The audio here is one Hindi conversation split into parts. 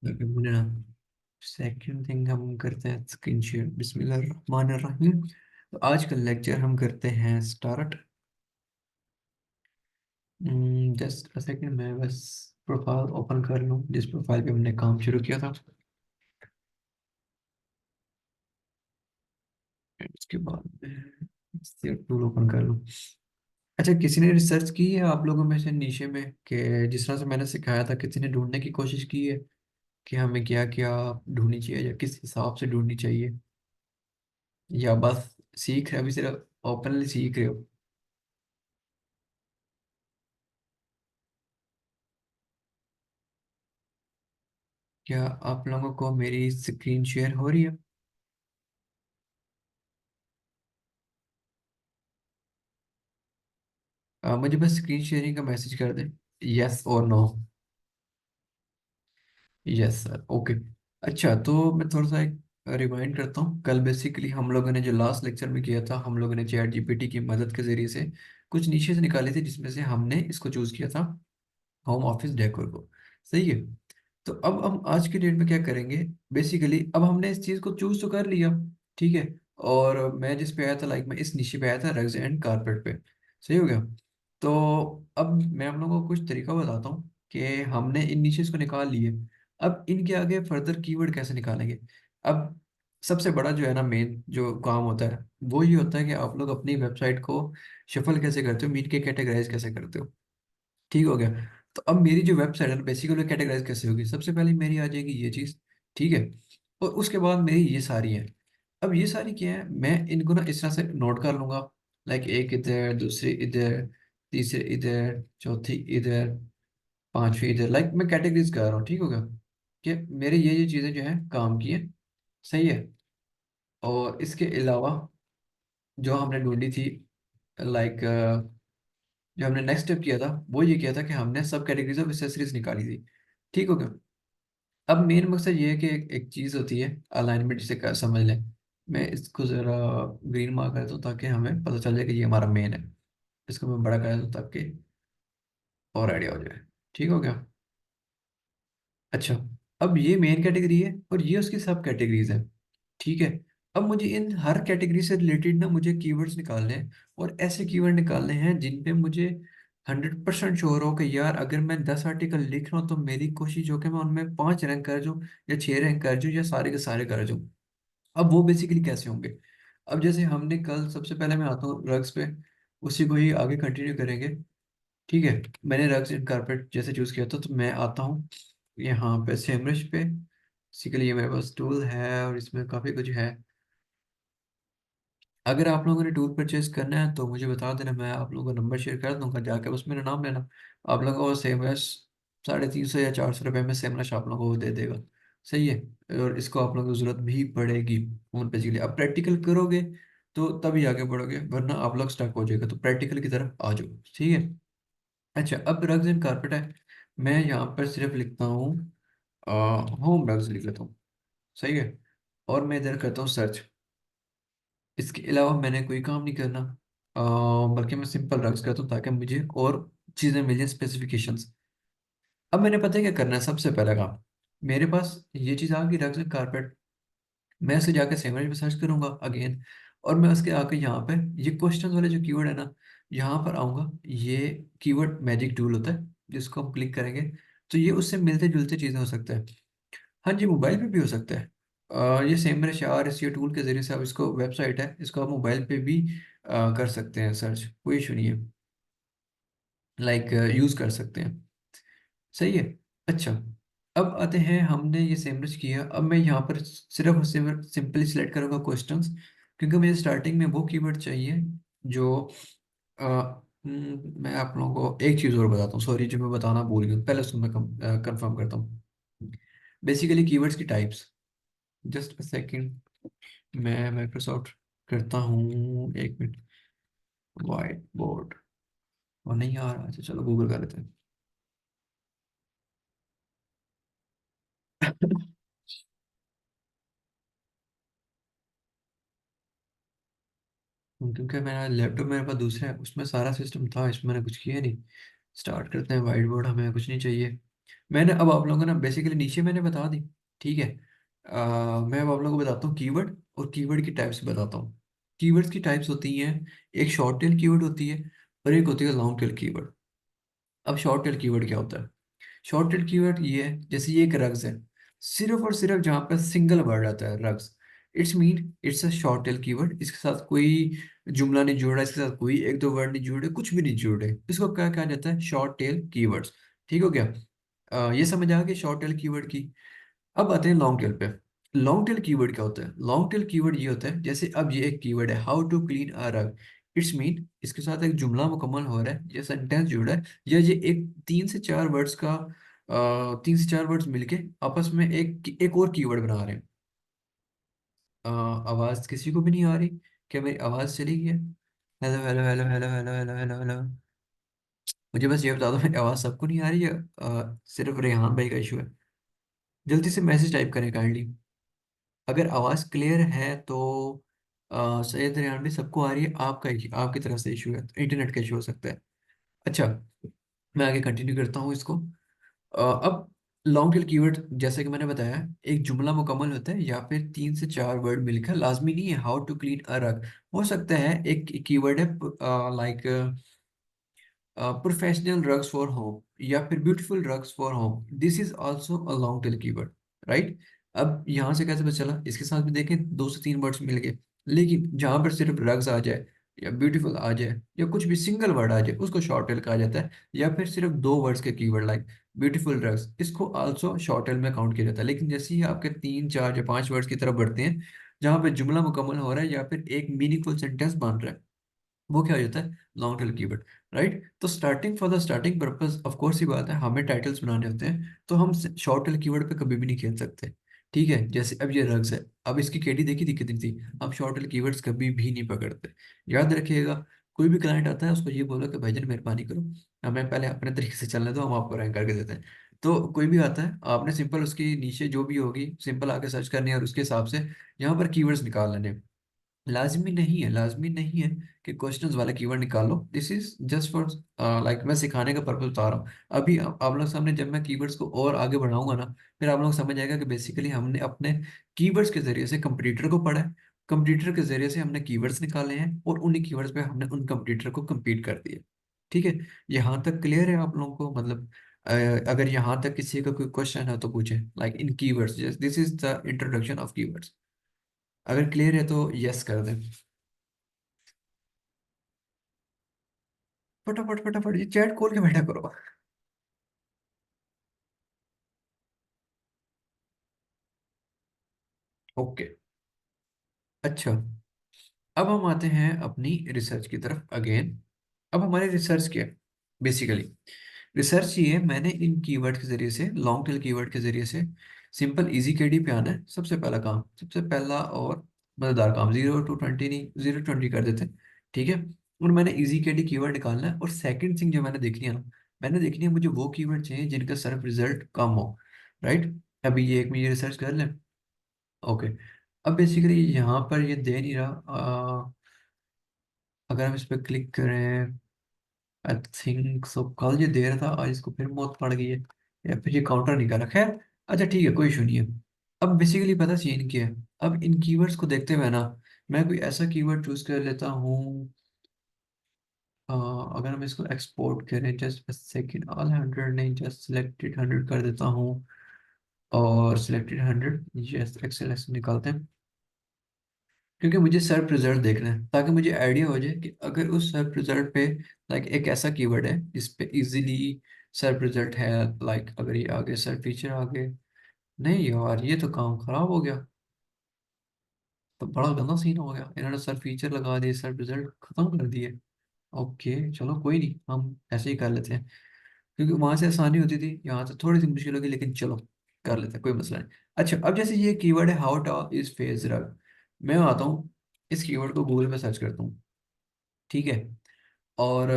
मुझे ना सेकंड थिंग हम करते हैं स्क्रीन शेयर। बिस्मिल्लाहिर्रहमानिर्रहीम। तो आज का लेक्चर हम करते हैं स्टार्ट। जस्ट अ सेकंड, मैं बस प्रोफाइल ओपन कर लूँ जिस प्रोफाइल पे हमने काम शुरू किया था। उसके बाद मैं टूल ओपन कर लूँ। अच्छा, किसी ने रिसर्च की है आप लोगों में से नीचे में कि जिस तरह से मैंने सिखाया था, किसी ने ढूंढने की कोशिश की है कि हमें क्या क्या ढूंढनी चाहिए या किस हिसाब से ढूंढनी चाहिए, या बस सीख रहे, अभी सिर्फ ओपनली सीख रहे हो? क्या आप लोगों को मेरी स्क्रीन शेयर हो रही है? मुझे बस स्क्रीन शेयरिंग का मैसेज कर दें, यस और नो। Yes sir, okay. अच्छा, तो मैं थोड़ा सा एक रिमाइंड करता हूँ। कल बेसिकली हम लोगों ने जो लास्ट लेक्चर में किया था, हम लोगों ने चैट जीपीटी की मदद के जरिए से कुछ नीशेस निकाले थे, जिसमें से हमने इसको चूज किया था, होम ऑफिस डेकोर को। सही है। तो अब हम आज के डेट में क्या करेंगे? बेसिकली अब हमने इस चीज को चूज तो कर लिया, ठीक है। और मैं जिस पे आया था, लाइक मैं इस निशी पे आया था, रग्स एंड कारपेट पे। सही हो गया। तो अब मैं आप लोगों को कुछ तरीका बताता हूँ कि हमने इन निशेस को निकाल लिए। अब इनके आगे फर्दर कीवर्ड कैसे निकालेंगे? अब सबसे बड़ा जो है ना, मेन जो काम होता है वो ये होता है कि आप लोग अपनी वेबसाइट को शफल कैसे करते हो, मीन के कैटेगराइज कैसे करते हो। ठीक हो गया। तो अब मेरी जो वेबसाइट है बेसिकली कैटेगराइज कैसे होगी? सबसे पहले मेरी आ जाएगी ये चीज, ठीक है। और उसके बाद मेरी ये सारी है। अब ये सारी क्या है, मैं इनको ना इस तरह से नोट कर लूंगा। लाइक एक इधर, दूसरी इधर, तीसरी इधर, चौथी इधर, पांचवी इधर। लाइक मैं कैटेगरीज कर रहा हूँ, ठीक हो गया। कि मेरे ये चीजें जो है काम की है। सही है। और इसके अलावा जो हमने ढूंढी थी, लाइक जो हमने नेक्स्ट स्टेप किया था वो ये किया था कि हमने सब कैटेगरीज ऑफ एक्सेसरीज निकाली थी। ठीक हो गया। अब मेन मकसद ये है कि एक चीज होती है अलाइनमेंट, जिसे समझ लें। मैं इसको जरा ग्रीन मार्क कर दूं ताकि हमें पता चल जाए कि ये हमारा मेन है। इसको मैं बड़ा कर दूं ताकि और आइडिया हो जाए। ठीक हो गया। अच्छा, अब ये मेन कैटेगरी है और ये उसकी सब कैटेगरीज है। ठीक है। अब मुझे इन हर कैटेगरी से रिलेटेड ना मुझे कीवर्ड्स निकालने हैं, और ऐसे कीवर्ड निकालने हैं जिन पे मुझे 100% श्योर हो कि यार अगर मैं 10 आर्टिकल लिख रहा हूँ तो मेरी कोशिश हो कि मैं उनमें 5 रैंक कर जाऊँ, या 6 रैंक कर जाऊँ, या सारे के सारे कर जाऊँ। अब वो बेसिकली कैसे होंगे? अब जैसे हमने कल, सबसे पहले मैं आता हूँ रग्स पे, उसी को ही आगे कंटिन्यू करेंगे। ठीक है। मैंने रग्स एंड कारपेट जैसे चूज किया था, तो मैं आता हूँ यहाँ पे सेमरश पे। बेसिकली ये मेरे पास टूल है और इसमें काफ़ी कुछ है। अगर आप लोगों ने टूल परचेज करना है तो मुझे बता देना, मैं आप लोगों को नंबर शेयर कर दूंगा, जाकर उसमें मेरा नाम लेना। आप लोगों को सेमरश 350 या 400 रुपये में सेमरश आप लोगों को दे देगा। सही है। और इसको आप लोगों को जरूरत भी पड़ेगी फोन पे के लिए। अब प्रैक्टिकल करोगे तो तभी आगे बढ़ोगे, वरना आप लोग स्टक हो जाएगा। तो प्रैक्टिकल की तरफ आ जाओ, ठीक है। अच्छा, अब रग्स एंड कारपेट है। मैं यहाँ पर सिर्फ लिखता हूँ होम रग्स लिख लेता हूँ। सही है। और मैं इधर करता हूँ सर्च। इसके अलावा मैंने कोई काम नहीं करना, बल्कि मैं सिंपल रग्स करता हूँ ताकि मुझे और चीज़ें मिल जाए, स्पेसिफिकेशंस। अब मैंने पता है क्या करना है? सबसे पहला काम, मेरे पास ये चीज़ आ गई, रग्स एंड कारपेट। मैं उसे जाकर सेमरज में सर्च करूंगा अगेन। और मैं उसके आके यहाँ पे ये क्वेश्चन वाले जो कीवर्ड है ना, यहाँ पर आऊंगा। ये कीवर्ड मैजिक टूल होता है, जिसको हम क्लिक करेंगे तो ये उससे मिलते जुलते चीज़ें हो सकता है। हाँ जी, मोबाइल पे भी हो सकता है। ये सेमरश आर एस टूल के जरिए से आप इसको, वेबसाइट है, इसको आप मोबाइल पे भी कर सकते हैं सर्च, कोई इशू नहीं है। लाइक यूज कर सकते हैं। सही है। अच्छा, अब आते हैं, हमने ये सेमरश किया। अब मैं यहाँ पर सिर्फ सिंपली सिलेक्ट करूंगा क्वेश्चंस, क्योंकि मुझे स्टार्टिंग में वो कीवर्ड चाहिए जो मैं आप लोगों को एक चीज़ और बताता हूँ, सॉरी, जो मैं बताना भूल गया, पहले उसको मैं कंफर्म करता हूँ। बेसिकली कीवर्ड्स की टाइप्स। जस्ट अ सेकंड, मैं माइक्रोसॉफ्ट करता हूँ, 1 मिनट। वाइट बोर्ड, और नहीं आ रहा, अच्छा चलो गूगल कर लेते हैं। क्योंकि मेरा लैपटॉप मेरे पास दूसरा है, उसमें सारा सिस्टम था, इसमें मैंने कुछ किया नहीं। स्टार्ट करते हैं, वाइट बोर्ड हमें कुछ नहीं चाहिए। मैंने अब आप लोगों को ना बेसिकली नीचे मैंने बता दी, ठीक है। मैं अब आप लोगों को बताता हूँ कीवर्ड, और कीवर्ड की टाइप्स बताता हूँ। कीवर्ड्स की टाइप्स होती हैं, एक शॉर्ट टेल कीवर्ड होती है, और एक होती है लॉन्ग टेल कीवर्ड। अब शॉर्ट टेल कीवर्ड क्या होता है? शॉर्ट टेल कीवर्ड ये है, जैसे ये एक रग्स है, सिर्फ और सिर्फ जहाँ पर सिंगल वर्ड आता है rugs, it's mean it's a short tail keyword. इसके साथ कोई जुमला नहीं जुड़ा, इसके साथ कोई एक दो वर्ड नहीं जुड़े, कुछ भी नहीं जुड़े, इसको क्या कहा जाता है? Short tail keywords. ठीक हो गया? ये समझ आ गई शॉर्ट टेल कीवर्ड की। अब आते हैं लॉन्ग टेल पे। लॉन्ग टेल कीवर्ड क्या होता है? लॉन्ग टेल कीवर्ड ये होता है, जैसे अब ये एक कीवर्ड है, हाउ टू क्लीन अ रग। इट्स मीन इसके साथ एक जुमला मुकम्मल हो रहा है, ये सेंटेंस जुड़ा है, या ये एक तीन से चार वर्ड्स का, तीन से चार वर्ड्स मिलके आपस में एक और कीवर्ड बना रहे हैं। आवाज किसी को भी नहीं आ रही? क्या मेरी आवाज चली गई है? Hello hello hello hello hello hello hello hello. मुझे बस ये बता दो, मेरी आवाज सबको नहीं आ रही है? सिर्फ रेहान भाई का इशू है? जल्दी से मैसेज टाइप करें काइंडली। अगर आवाज क्लियर है तो सैयद रेहान भी सबको आ रही है, आपका आपकी तरफ से इशू है, तो इंटरनेट का इशू हो सकता है। अच्छा, मैं आगे कंटिन्यू करता हूँ इसको। अब लॉन्ग टेल कीवर्ड जैसे कि मैंने बताया, एक जुमला मुकम्मल होता है या फिर तीन से चार वर्ड मिलकर, लाजमी नहीं है हाउ टू क्लीन अ रग। हो सकता है एक कीवर्ड है like professional rugs for home, या फिर beautiful rugs for home, this is also a long tail keyword, right. अब यहाँ से कैसे पता चला? इसके साथ भी देखें, दो से तीन वर्ड्स मिल गए, लेकिन जहाँ पर सिर्फ रग्स आ जाए, या ब्यूटीफुल आ जाए, या कुछ भी सिंगल वर्ड आ जाए, उसको शॉर्ट टेल कहा जाता है। या फिर सिर्फ दो वर्ड्स के कीवर्ड लाइक ब्यूटीफुल रग्स, इसको आल्सो शॉर्ट टेल में काउंट किया जाता है। लेकिन जैसे ही आपके तीन चार या पांच वर्ड्स की तरफ बढ़ते हैं, जहाँ पे जुमला मुकम्मल हो रहा है या फिर एक मीनिंगफुल सेंटेंस बन रहा है, वो क्या हो जाता है? Long tail keyword, right. तो starting for the starting purpose, of course ही बात है, हमें टाइटल्स बनाने होते हैं, तो हम शॉर्ट टेल कीवर्ड पे कभी भी नहीं खेल सकते। ठीक है, जैसे अब ये रग्स है, अब इसकी केडी देखी दिक्कत नहीं थी, हम शॉर्ट टेल कीवर्ड्स कभी भी नहीं पकड़ते। याद रखिएगा, कोई भी क्लाइंट आता है उसको ये बोलो कि भाईजान मेहरबानी करो, हमें पहले अपने तरीके से चलने दो, हम आपको रैंक करके देते हैं। तो कोई भी आता है, आपने सिंपल उसकी नीचे जो भी होगी सिंपल आके सर्च करनी है, और उसके हिसाब से यहाँ पर कीवर्ड्स निकाल लेने हैं। लाजमी नहीं है, लाजमी नहीं है कि क्वेश्चंस वाला कीवर्ड निकालो, this is just for like मैं सिखाने का पर्पज बता रहा हूँ। अभी आप लोग सामने जब मैं कीवर्ड्स को और आगे बढ़ाऊंगा ना, फिर आप लोग समझ आएगा कि बेसिकली हमने अपने कीवर्ड्स के जरिए से कंप्यूटर को पढ़ा है, कंप्यूटर के जरिए से हमने कीवर्ड्स निकाले हैं, और उन्हीं कीवर्ड्स पे हमने उन कंप्यूटर को compete कर दिया। ठीक है, यहाँ तक क्लियर है आप लोगों को? मतलब अगर यहाँ तक किसी का कोई क्वेश्चन है तो पूछे, like in keywords, this is the introduction of keywords. अगर क्लियर है तो यस कर दें। फटाफट फटाफट ये चैट खोल के बैठा करो। ओके। अच्छा, अब हम आते हैं अपनी रिसर्च की तरफ अगेन। अब हमारी रिसर्च क्या है? बेसिकली रिसर्च ये है, मैंने इन कीवर्ड के जरिए से, लॉन्ग टेल कीवर्ड के जरिए से सिंपल इजी केडी पे आना है। सबसे पहला काम, सबसे पहला और मजेदार काम, 0 to 20 नहीं, 0 to 20 कर देते हैं, ठीक है। और मैंने इजी केडी कीवर्ड निकालना है, और सेकंड थिंग जो मैंने देखनी है ना, मैंने देखनी है मुझे वो कीवर्ड चाहिए जिनका सर्फ रिजल्ट कम हो, राइट। अभी ये एक में ये रिसर्च कर लें। ओके, अब बेसिकली यहाँ पर ये दे नहीं रहा, अगर हम इस पर क्लिक करें, आई थिंक सो कल ये दे रहा था, आज इसको फिर मौत पड़ गई है, या फिर ये काउंटर नहीं कर रहा, खैर। अच्छा ठीक है, कोई इशू नहीं है। अब बेसिकली पता चाहिए इनकी है। अब इन कीवर्ड्स को देखते हुए ना, मैं कोई ऐसा कीवर्ड चूज कर लेता हूँ। अगर हम इसको एक्सपोर्ट करें, जस्ट सेकेंड, ऑल 100 नहीं, जस्ट सिलेक्टेड 100 कर देता हूँ, और सिलेक्टेड 100, यस एक्सेल निकालते हैं। क्योंकि मुझे सर्च रिजल्ट देखना है, ताकि मुझे आइडिया हो जाए कि अगर उस सर्च रिजल्ट पे, लाइक एक ऐसा कीवर्ड है जिस पे इजीली सर्च रिजल्ट है, लाइक अगर ये आगे सर्च फीचर आगे, नहीं यार ये तो काम खराब हो गया, तो बड़ा गंदा सीन हो गया, इन्होंने सर्च फीचर लगा दिए, सर्च रिजल्ट खत्म कर दिए। ओके चलो कोई नहीं, हम ऐसे ही कर लेते हैं, क्योंकि वहां से आसानी होती थी, यहाँ से थोड़ी सी मुश्किल होगी, लेकिन चलो कर लेते हैं, कोई मसला नहीं। अच्छा, अब जैसे ये कीवर्ड है, हाउ टॉल इज फेज रग, मैं आता हूँ इस कीवर्ड को गूगल पे सर्च करता हूँ, ठीक है। और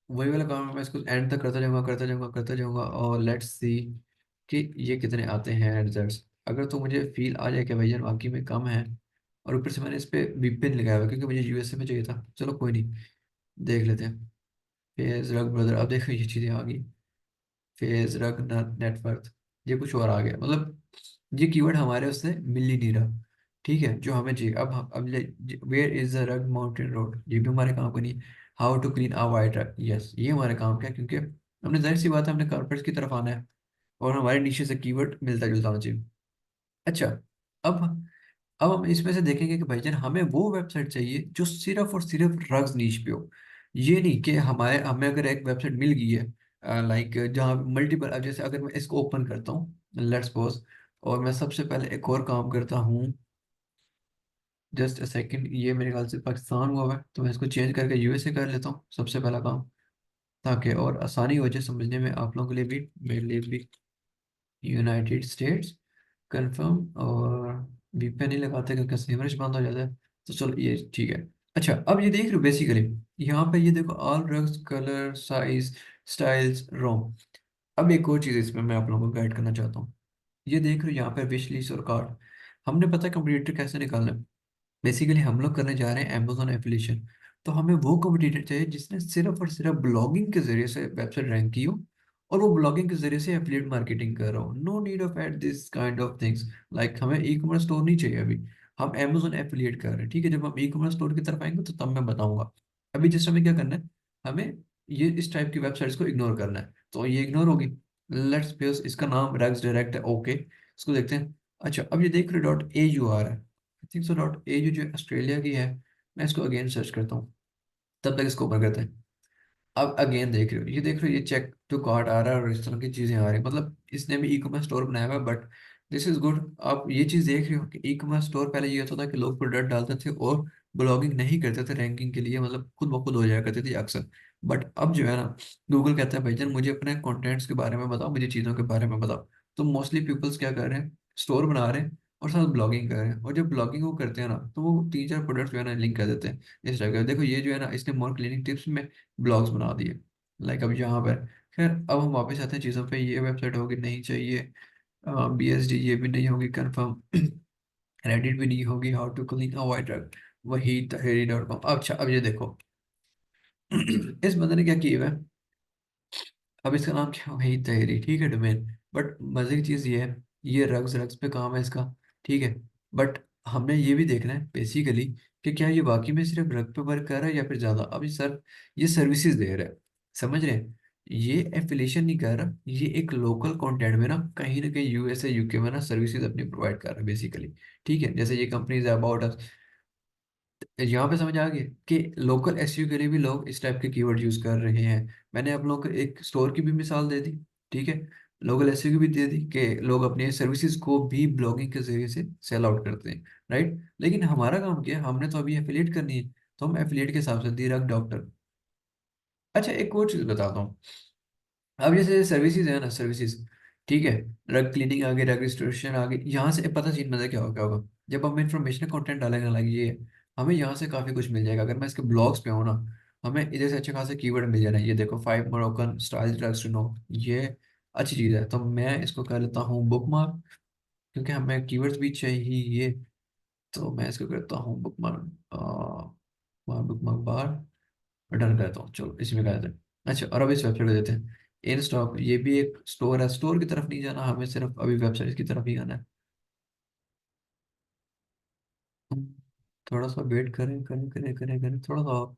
वही वाला काम है, मैं इसको एंड तक करता जाऊंगा, करता जाऊंगा, करता जाऊंगा, और लेट्स सी कि ये कितने आते हैं रिजल्ट्स। अगर तो मुझे फील आ जाए कि भैया वाकई में कम है, और ऊपर से मैंने इस पे VPN लगाया हुआ है, क्योंकि मुझे यूएसए में चाहिए था, चलो कोई नहीं, देख लेते हैं। फेस रग ब्रदर, अब देखो ये चीज़ें आ गई, फेज, रग, नेटवर्क, ये कुछ और आ गया, मतलब ये कीवर्ड हमारे उससे मिल ही नहीं रहा। ठीक है, जो हमें चाहिए अब हम अब where is the rug mountain road, ये भी हमारे काम का नहीं है। How to clean a white rug, yes ये हमारे काम का है, क्योंकि हमने जाहिर सी बात है हमने कॉर्पोरेट्स की तरफ आना है और हमारे नीचे से कीवर्ड मिलता जुलता होना चाहिए। अच्छा, अब अब हम इसमें से देखेंगे कि भाईजान हमें वो वेबसाइट चाहिए जो सिर्फ और सिर्फ ड्रग्स नीश पे हो। ये नहीं कि हमारे हमें अगर एक वेबसाइट मिल गई है लाइक जहाँ मल्टीपल, अब जैसे अगर मैं इसको ओपन करता हूँ, लेट्स सपोज, और मैं सबसे पहले एक और काम करता हूँ, जस्ट अ सेकंड, ये मेरे ख्याल से पाकिस्तान हुआ है तो मैं इसको चेंज करके यूएसए कर लेता हूँ सबसे पहला काम, ताकि और आसानी हो जाए समझने में आप लोगों के लिए भी, मेरे लिए भी। यूनाइटेड स्टेट्स, कंफर्म, और वीपीएन नहीं लगाते क्योंकि सीमरेज बंद हो जाता है, तो चलो ये ठीक है। अच्छा, अब ये देख रहे हो बेसिकली, यहाँ पे ये देखो all rugs, colour, size, styles, रोम। अब एक और चीज़ इसमें मैं आप लोगों को गाइड करना चाहता हूँ। ये देख रहे हो यहाँ पे विश लिस्ट और कार्ट। हमने पता है कंप्यूटर कैसे निकालना है। बेसिकली हम लोग करने जा रहे हैं अमेजोन एफिलिएशन। तो हमें वो कॉम्पिटिटर चाहिए जिसने सिर्फ और सिर्फ ब्लॉगिंग के जरिए से वेबसाइट रैंक की हो, और वो ब्लॉगिंग के जरिए से एफिलिएट मार्केटिंग कर रहा हो। No need of at this kind of things, like हमें ई कॉमर्स स्टोर नहीं चाहिए अभी। हम अमेजोन एफिलिएट कर रहे हैं, ठीक है। जब हम ई कॉमर्स स्टोर की तरफ आएंगे तो तब मैं बताऊंगा। अभी जिस समय क्या करना है, हमें ये इस टाइप की वेबसाइट्स को इग्नोर करना है, तो ये इग्नोर होगी। लेट्स सपोज इसका नाम रेक्स डायरेक्ट है, ओके, इसको देखते हैं। अच्छा, अब ये देख रहे डॉट ए यू आ रहा है, I think so dot A you जो ऑस्ट्रेलिया की है। मैं इसको अगेन सर्च करता हूँ, तब तक इसको ओपन करते हैं। अब अगेन देख रहे हो, ये देख रहे हो, ये चेक टू कार्ट आ रहा है और इस तरह की चीजें आ रही हैं, मतलब इसने भी ई कॉमर्स स्टोर बनाया हुआ है, बट दिस इज गुड। आप ये चीज देख रहे हो कि ई कॉमर्स स्टोर पहले ये होता था कि लोग प्रोडक्ट डालते थे और ब्लॉगिंग नहीं करते थे रैंकिंग के लिए, मतलब खुद ब खुद हो जाया करती थी अक्सर। बट अब जो है ना, गूगल कहता है भाईजान मुझे अपने कंटेंट्स के बारे में बताओ, मुझे चीज़ों के बारे में बताओ। तो मोस्टली पीपल्स क्या कर रहे हैं, स्टोर बना रहे हैं और साथ ब्लॉगिंग कर रहे हैं, और जब ब्लॉगिंग वो करते हैं ना तो वो तीन चार प्रोडक्ट्स जो है ना लिंक कर देते हैं इस टाइप का। देखो ये जो है ना, इसने मोर क्लिनिक टिप्स में ब्लॉग्स बना दिए, लाइक अब यहाँ पर। खैर अब हम वापस आते हैं चीज़ों पे, ये वेबसाइट होगी नहीं चाहिए, बीएसडी ये भी नहीं होगी कंफर्म, रेडिट भी नहीं होगी, how to clean a white rug, वही tahiri.com। अच्छा, अब ये देखो इस बंदे ने क्या किया है, अब इसका नाम क्या, वही तहरी, ठीक है, डोमेन। बट मजे की चीज़ ये है, ये रग्स रग्स पे काम है इसका, ठीक है। बट हमने ये भी देखना है बेसिकली कि क्या ये वाकई में सिर्फ रग पे वर्क कर रहा है या फिर ज़्यादा। अब ये सर्विसेज दे रहा है, समझ रहे हैं। ये एफिलिएशन नहीं कर रहा, ये एक लोकल कंटेंट में ना कहीं यूएसए यूके में ना सर्विसेज अपनी प्रोवाइड कर रहा है बेसिकली। ठीक है, जैसे ये कंपनीज अबाउट, यहाँ पे समझ आ गया कि लोकल एसईओ के लिए भी लोग इस टाइप के कीवर्ड यूज कर रहे हैं। मैंने आप लोगों को एक स्टोर की भी मिसाल दे दी, ठीक है, लोकल एसईओ की भी दे दी कि लोग अपने सर्विसेज को भी ब्लॉगिंग के जरिए से सेल आउट करते हैं, राइट। लेकिन हमारा काम क्या है, हमने तो अभी एफिलिएट करनी है, तो हम एफिलिएट के हिसाब से दी रख डॉक्टर। अच्छा, एक और चीज बताता हूँ। अब जैसे सर्विसेज है ना, सर्विसेज, ठीक है, ड्रग क्लीनिंग आ गई, ड्रग रिस्टोरेशन आ गई, यहाँ से पता चीज मतलब क्या होगा जब हम इंफॉर्मेशन कंटेंट डालेंगे ना, लगी ये हमें यहाँ से काफी कुछ मिल जाएगा। अगर मैं इसके ब्लॉग्स पे हूँ ना, हमें इधर से अच्छे खासे कीवर्ड मिल जाना है। ये देखो 5 Moroccan style drugs to know, ये अच्छी चीज है, तो मैं इसको कर लेता हूँ बुक मार्क, क्योंकि हमें कीवर्ड्स भी चाहिए। तो मैं इसको करता हूँ बुक मार्क, बुक मार्क बार, डन करता हूँ, चलो इसमें कर देते हैं। अच्छा, और अब इस वेबसाइट को देते हैं इन स्टॉक, ये भी एक स्टोर है, स्टोर की तरफ नहीं जाना हमें, सिर्फ अभी वेबसाइट की तरफ ही आना है। हम थोड़ा सा वेट करें करें करें करें करें थोड़ा सा और।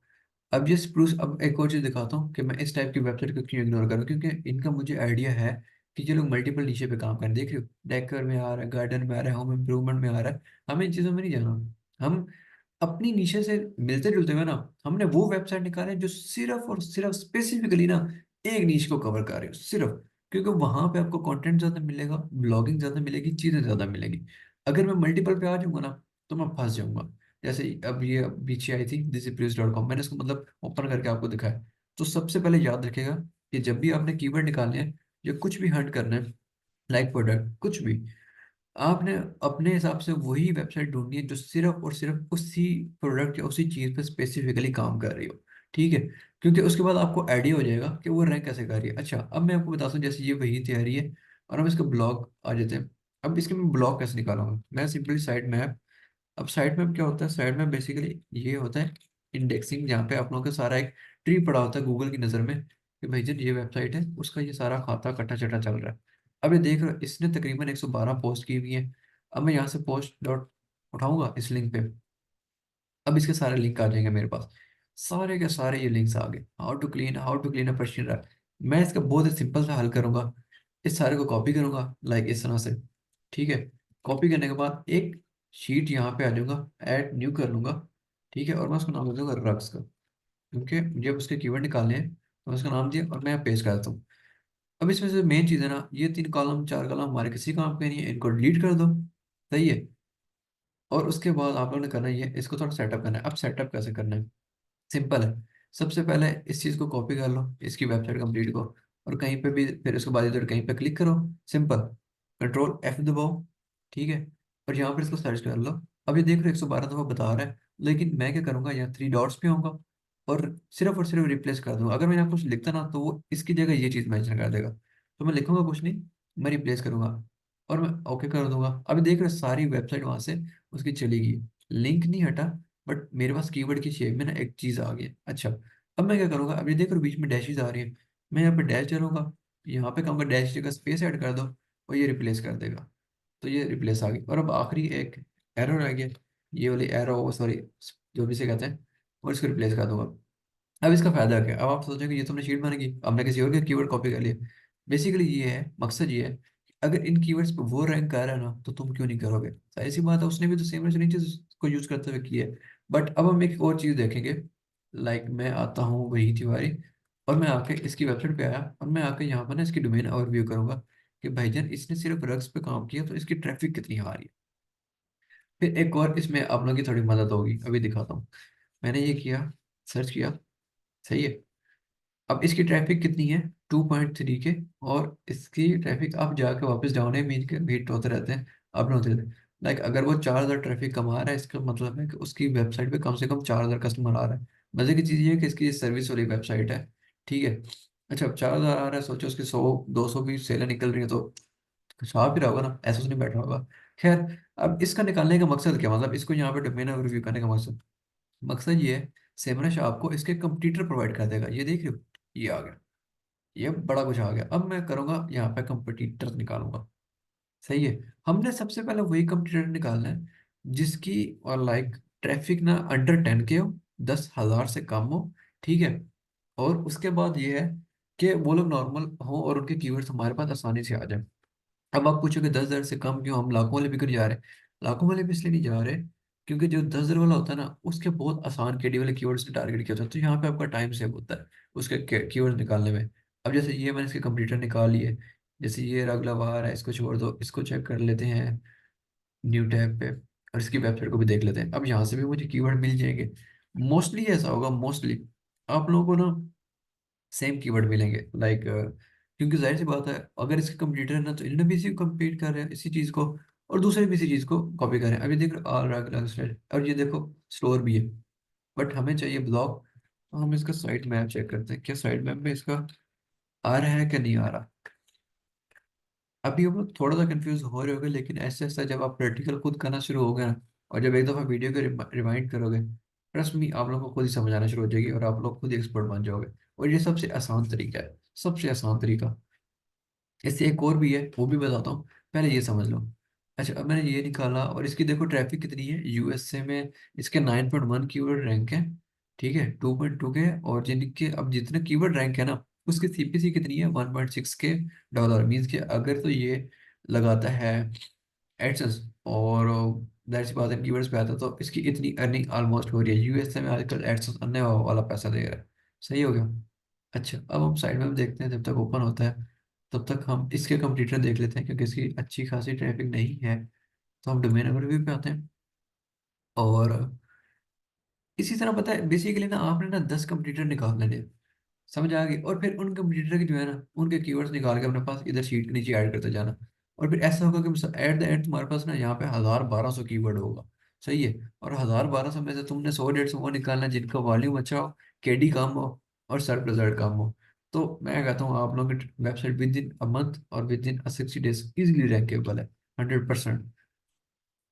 अब ये स्प्रूस, अब एक और चीज़ दिखाता हूँ कि मैं इस टाइप की वेबसाइट को क्यों इग्नोर करूँ, क्योंकि इनका मुझे आइडिया है कि ये लोग मल्टीपल नीचे पे काम करें। देख रहे हो, डेकर में आ रहा है, गार्डन में आ रहा है, होम इम्प्रूवमेंट में आ रहा है, हमें इन चीज़ों में नहीं जाना। हम अपनी नीचे से मिलते जुलते हुए ना, हमने वो वेबसाइट निकाले जो सिर्फ और सिर्फ स्पेसिफिकली ना एक नीच को कवर कर रही हो सिर्फ, क्योंकि वहां पे आपको कंटेंट ज्यादा मिलेगा, ब्लॉगिंग ज्यादा मिलेगी, चीजें ज्यादा मिलेगी। अगर मैं मल्टीपल पे आ जाऊंगा ना, तो मैं फंस जाऊंगा। जैसे अब ये पीछे आई थी दिसप्रीज.com, मैंने इसको मतलब ओपन करके आपको दिखाया। तो सबसे पहले याद रखेगा कि जब भी आपने कीवर्ड निकालने हैं या कुछ भी हंट करना है, लाइक प्रोडक्ट कुछ भी, आपने अपने हिसाब से वही वेबसाइट ढूंढनी है जो सिर्फ और सिर्फ उसी प्रोडक्ट या उसी चीज पे स्पेसिफिकली काम कर रही हो, ठीक है। क्योंकि उसके बाद आपको आइडिया हो जाएगा कि वो रैंक कैसे कर रही है। अच्छा, अब मैं आपको बताता हूँ, जैसे ये वही तैयारी है और हम इसका ब्लॉग आ जाते हैं। अब इसके मैं ब्लॉग कैसे निकालूंगा, मैं सिंपली साइट मैप। अब साइट मैप क्या होता है, साइट मैप बेसिकली ये होता है इंडेक्सिंग, जहाँ पे आप लोगों का सारा एक ट्री पड़ा होता है गूगल की नज़र में। कि भाई जन ये वेबसाइट है, उसका ये सारा खाता कट्टा चटा चल रहा है। अब ये देख रहे हो, इसने तकरीबन 112 पोस्ट की हुई है। अब मैं यहाँ से पोस्ट डॉट उठाऊंगा इस लिंक पे, अब इसके सारे लिंक आ जाएंगे मेरे पास। सारे के सारे ये लिंक्स आ गए, how to clean a Persian rat. मैं इसका बहुत ही सिंपल सा हल करूंगा। इस सारे को कॉपी करूंगा लाइक इस तरह से। ठीक है। कॉपी करने के बाद एक शीट यहाँ पे आ जाऊंगा, ऐड न्यू कर लूंगा। ठीक है, और मैं उसका नाम दे दूंगा रग्स का, क्योंकि मुझे अब उसके कीवर्ड निकालने हैं। तो मैं उसका नाम दिया और मैं पेस्ट कर देता हूँ। अब इसमें से मेन चीज़ है ना, ये 3 कॉलम 4 कॉलम हमारे किसी काम के नहीं है, इनको डिलीट कर दो। सही है। और उसके बाद आप लोगों ने करना ये, इसको थोड़ा सेटअप करना है। अब सेटअप कैसे करना है, सिंपल है। सबसे पहले इस चीज़ को कॉपी कर लो, इसकी वेबसाइट कंप्लीट को, और कहीं पे भी फिर उसके बाद इधर कहीं पे क्लिक करो। सिंपल। कंट्रोल F दबाओ। ठीक है। और यहाँ पर इसको सर्च कर लो। अब ये देख रहे हो 112 दफा बता रहा है, लेकिन मैं क्या करूंगा, यहाँ 3 डॉट्स पे आऊंगा और सिर्फ रिप्लेस कर दूंगा। अगर मैंने कुछ लिखता ना, तो वो इसकी जगह ये चीज़ मेंशन कर देगा। तो मैं लिखूंगा कुछ नहीं, मैं रिप्लेस करूंगा और मैं ओके कर दूंगा। अभी देख रहे हो सारी वेबसाइट वहां से उसकी चली गई, लिंक नहीं हटा, बट मेरे पास कीवर्ड की शेप में ना एक चीज आ गई है। अच्छा, अब मैं क्या करूंगा, अब ये देख रहे हो बीच में डैशेज आ रही है, मैं यहाँ पे डैश डालूंगा। यहाँ पे कहूँगा डैश जगह स्पेस ऐड कर दो, और ये रिप्लेस कर देगा। तो ये रिप्लेस आ गई। और अब आखिरी एक एरो रह गया, ये वाली एरो, सॉरी, जो भी से कहते हैं, और इसको रिप्लेस कर दूंगा। अब इसका फायदा क्या है, अब आप सोचेंगे ये तुमने शीट बनेगी, हमने किसी और के कीवर्ड कॉपी कर लिए। बेसिकली ये है, मकसद ये है कि अगर इन कीवर्ड्स पे वो रैंक कर रहा है ना, तो तुम क्यों नहीं करोगे। जाहिर सी बात है, उसने भी तो सेम चीज को यूज करते हुए की है। बट अब हम एक और चीज देखेंगे। लाइक मैं आता हूँ वही तिवारी, और मैं आके इसकी वेबसाइट पे आया, और मैं आके यहाँ पर ना इसकी डोमेन ओवरव्यू करूंगा कि भाईजान इसने सिर्फ रग्स पे काम किया, तो इसकी ट्रैफिक कितनी आ रही है। फिर एक और इसमें आप लोगों की थोड़ी मदद होगी, अभी दिखाता हूँ। मैंने ये किया, सर्च किया। सही है। अब इसकी ट्रैफिक कितनी है, 2.3 के। और इसकी ट्रैफिक आप जाके वापस डाउन है, मीन के बीट होते रहते हैं, अप डाउन होते रहते हैं। लाइक अगर वो 4,000 ट्रैफिक कमा रहा है, इसका मतलब है कि उसकी वेबसाइट पे कम से कम 4,000 कस्टमर आ रहा है। मजे की चीज़ ये है कि इसकी सर्विस वाली वेबसाइट है। ठीक है। अच्छा, अब 4,000 आ रहा है, सोचो उसकी 100 200 भी सेलें निकल रही है, तो कुछ आ भी रहा होगा ना, ऐसा तो नहीं बैठा होगा। खैर, अब इसका निकालने का मकसद क्या, मतलब इसको यहाँ पे डोमेन रिव्यू करने का मकसद, मकसद ये है, सेमरश आपको इसके कंप्यूटर प्रोवाइड कर देगा। ये देख रहे हो, ये आ गया, ये बड़ा कुछ आ गया। अब मैं करूंगा यहाँ पे कंपटीटर निकालूंगा। सही है। हमने सबसे पहले वही कंपटीटर निकालना है जिसकी और लाइक ट्रैफिक ना अंडर 10 के हो, 10,000 से कम हो। ठीक है। और उसके बाद ये है कि वो लोग नॉर्मल हो और उनके कीवर्ड्स हमारे पास आसानी से आ जाए। अब आप पूछोगे 10,000 से कम क्यों, हम लाखों वाले भी क्यों नहीं जा रहे। लाखों वाले भी इसलिए नहीं जा रहे, क्योंकि जो 10,000 वाला होता है ना, उसके बहुत आसान केडी वाले कीवर्ड्स से टारगेट किया होता है, तो यहाँ पे आपका टाइम सेव होता है उसके कीवर्ड निकालने में। अब जैसे ये मैंने इसके कंप्यूटर निकाल लिए, जैसे ये रगलावार है, इसको छोड़ दो, इसको चेक कर लेते हैं न्यू टैब पे, और इसकी वेबसाइट को भी देख लेते हैं। अब यहाँ से भी मुझे कीवर्ड मिल जाएंगे। मोस्टली ऐसा होगा, मोस्टली आप लोगों को ना सेम कीवर्ड मिलेंगे, लाइक क्योंकि जाहिर सी बात है, अगर इसके कंप्यूटर है ना, तो इन्होंने भी इसी को compete कर रहे हैं, इसी चीज़ को, और दूसरे भी इसी चीज़ को कॉपी कर रहे हैं। अभी देख रहे हो, ऑल अलग स्टाइल, और ये देखो स्टोर भी है। बट हमें चाहिए ब्लॉग, तो हम इसका साइट मैप चेक करते हैं, क्या साइट मैप में इसका आ रहा है कि नहीं आ रहा। अभी हम लोग थोड़ा सा कंफ्यूज हो रहे होगे, लेकिन ऐसे ऐसा जब आप प्रैक्टिकल खुद करना शुरू हो गए ना, और जब एक दफ़ा वीडियो को रिवाइंड करोगे, ट्रस्ट मी, आप लोगों को खुद ही समझ आना शुरू हो जाएगी, और आप लोग खुद ही एक्सपर्ट बन जाओगे। और ये सबसे आसान तरीका है, सबसे आसान तरीका। इससे एक और भी है, वो भी बताता हूँ, पहले ये समझ लो। अच्छा, अब मैंने ये निकाला, और इसकी देखो ट्रैफिक कितनी है यूएसए में। इसके 9.1 कीवर्ड रैंक है। ठीक है, 2.2 के, और जिनके अब जितने कीवर्ड रैंक है ना, उसकी सीपीसी कितनी है, 1.6 के डॉलर। मीन्स के अगर तो ये लगाता है एडसेंस, और दैट सी बात है कीवर्ड्स पे आता है, तो इसकी इतनी अर्निंग ऑलमोस्ट हो रही है। यूएसए में आजकल एडसेंस अन्य वाला पैसा दे रहा है। सही हो गया। अच्छा, अब हम साइड में भी देखते हैं, जब तक ओपन होता है तब तक हम इसके कंप्यूटर देख लेते हैं, क्योंकि इसकी अच्छी खासी ट्रैफिक नहीं है। तो हम डोमेन ओवरव्यू पे आते हैं, और इसी तरह पता है बेसिकली ना, आपने ना 10 कंप्यूटर निकाल लेने हैं। समझ आ गई। और फिर उन कंप्यूटर की जो है ना, उनके कीवर्ड्स निकाल के अपने पास इधर शीट के नीचे ऐड करते जाना। और फिर ऐसा होगा कि एट द एंड तुम्हारे पास ना यहाँ पे 1,000 1,200 कीवर्ड होगा। सही है। और 1,000 1,200 में से तुमने 100 150 वो निकालना है जिनका वॉल्यूम अच्छा हो, केडी कम हो, और सर्च रिजल्ट कम हो। तो मैं कहता हूँ आप लोगों की website with in a month और विद इन 60 डेज इजिली रैंकेबल है, 100%।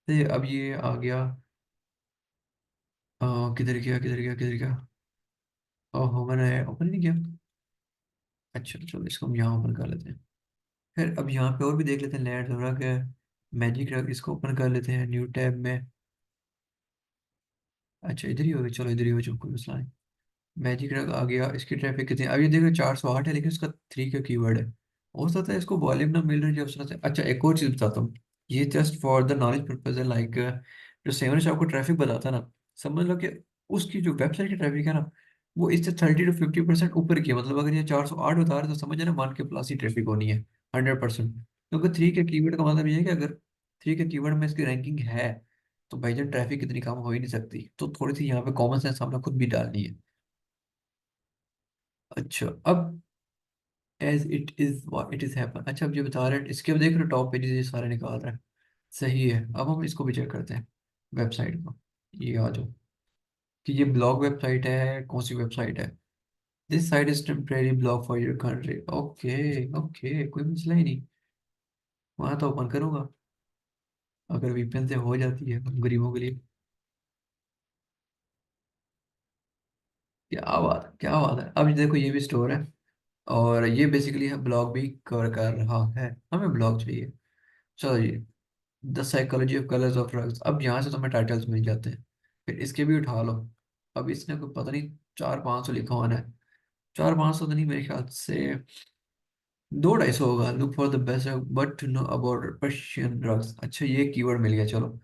तो अब ये आ गया, किधर गया किधर गया किधर गया, ओहो मैंने ओपन नहीं किया। अच्छा चलो इसको हम यहाँ ओपन कर लेते हैं। फिर अब यहाँ पे और भी देख लेते हैं, लैंड रग है, मैजिक रग, इसको ओपन कर लेते हैं न्यू टैब में। अच्छा इधर ही होगा, चलो इधर ही हो, चलो कोई मसला नहीं। मैजिक रग आ गया, इसकी ट्रैफिक कितनी, अब ये देखो 408 है, लेकिन उसका 3 का कीवर्ड है। हो सकता है इसको वॉल्यूम ना मिल रही है उस तरह से। अच्छा एक और चीज बताता हूँ, ये just for the knowledge purpose है, लाइक जो सेवन आपको ट्रैफिक बताता है ना, समझ लो कि उसकी जो वेबसाइट की ट्रैफिक है ना, वो इससे 30 to 50% ऊपर की है। मतलब अगर ये 408 बता रहे हैं, तो समझ है ना, मान के प्लस ही ट्रैफिक होनी है, 100%। क्योंकि 3 के कीवर्ड का मतलब ये है कि अगर 3 के कीवर्ड में इसकी रैंकिंग है, तो भाईजान ट्रैफिक इतनी कम हो ही नहीं सकती। तो थोड़ी सी यहाँ पे कॉमन सेंस हमने खुद भी डालनी है। अच्छा अब as it is what it is happen, अच्छा अब ये बता रहे हैं, इसके अब देख रहे हो टॉप पेजेस ये सारे निकाल रहे हैं। सही है, अब हम इसको भी चेक करते हैं, वेबसाइट को। ये आ जाओ कि ये ब्लॉग वेबसाइट है, कौन सी वेबसाइट है। This site is temporary blog for your country, okay. Okay कोई मसला ही नहीं, वहाँ तो ओपन करूंगा, अगर वीपीएन से हो जाती है हम गरीबों के लिए। क्या बात है, क्या बात है। अब ये देखो ये भी स्टोर है, और ये बेसिकली ब्लॉग भी कवर कर रहा है, हमें ब्लॉग चाहिए। चलो जी, the psychology of colours of drugs, अब यहाँ से तुम्हें टाइटल्स मिल जाते हैं, फिर इसके भी उठा लो। अब इसने कोई पता नहीं 400-500 लिखा होना है, 400-500 तो नहीं, मेरे ख्याल से 200-250 होगा। Look for the best but to know about Persian drugs, अच्छा ये कीवर्ड मिल गया, चलो